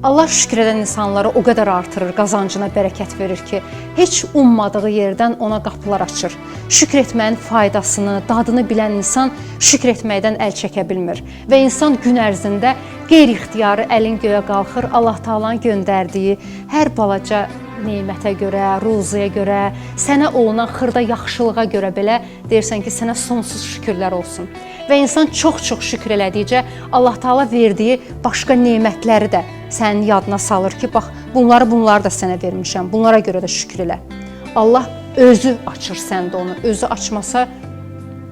Allah şükür edən insanları o qədər artırır, qazancına bərəkət verir ki, heç ummadığı yerdən ona qapılar açır. Şükür etməyin faydasını, dadını bilən insan şükür etməkdən əl çəkə bilmir. Və insan gün ərzində qeyri-ixtiyarı əlin göyə qalxır, Allah Taala'nın göndərdiyi hər balaca nemətə görə, ruziyə görə, sənə olunan xırda yaxşılığa görə belə deyirsən ki, sənə sonsuz şükürlər olsun. Və insan çox-çox şükür elədikcə Allah Taala verdiyi başqa nemətləri də sənin yadına salır ki, bax, bunları da sənə vermişəm, bunlara görə də şükür elə. Allah özü açır səndə onu, özü açmasa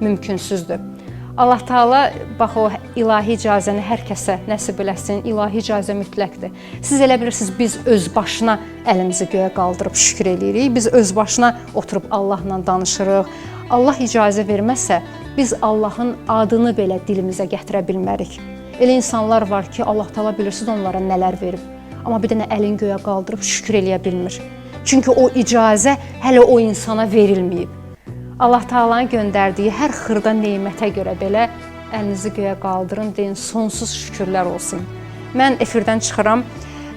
mümkünsüzdür. Allah Taala bax o ilahi icazəni hər kəsə nəsib eləsin, ilahi icazə mütləqdir. Siz elə bilirsiniz, biz öz başına əlimizi göyə qaldırıb şükür eləyirik, biz öz başına oturub Allahla danışırıq. Allah icazə verməsə, biz Allahın adını belə dilimizə gətirə bilmərik. Elə insanlar var ki, Allah Taala bilirsiniz onlara nələr verib, amma bir dənə əlin göyə qaldırıb şükür eləyə bilmir. Çünki o icazə hələ o insana verilməyib. Allah Taala'nın göndərdiyi hər xırda nemətə görə belə əlinizi göyə qaldırın, deyin sonsuz şükürlər olsun. Mən efirdən çıxıram,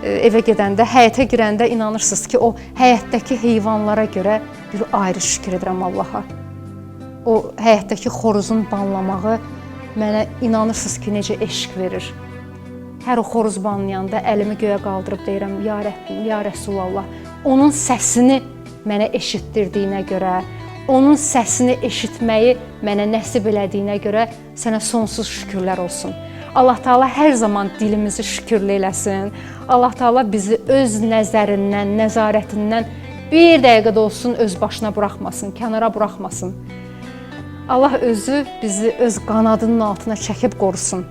evə gedəndə, həyətə girəndə inanırsınız ki, o həyətdəki heyvanlara görə bir ayrı şükür edirəm Allaha. O həyətdəki xoruzun banlamağı mənə inanırsınız ki, necə eşq verir. Hər o xoruz banlayanda əlimi göyə qaldırıb deyirəm, ya Rəbbim, ya Rəsulallah, onun səsini mənə eşitdirdiyinə görə, onun səsini eşitməyi mənə nəsib elədiyinə görə sənə sonsuz şükürlər olsun. Allah Taala hər zaman dilimizi şükürlü eləsin. Allah Taala bizi öz nəzərindən, nəzarətindən bir dəqiqə də olsun öz başına buraxmasın, kənara buraxmasın. Allah özü bizi öz qanadının altına çəkib qorusun.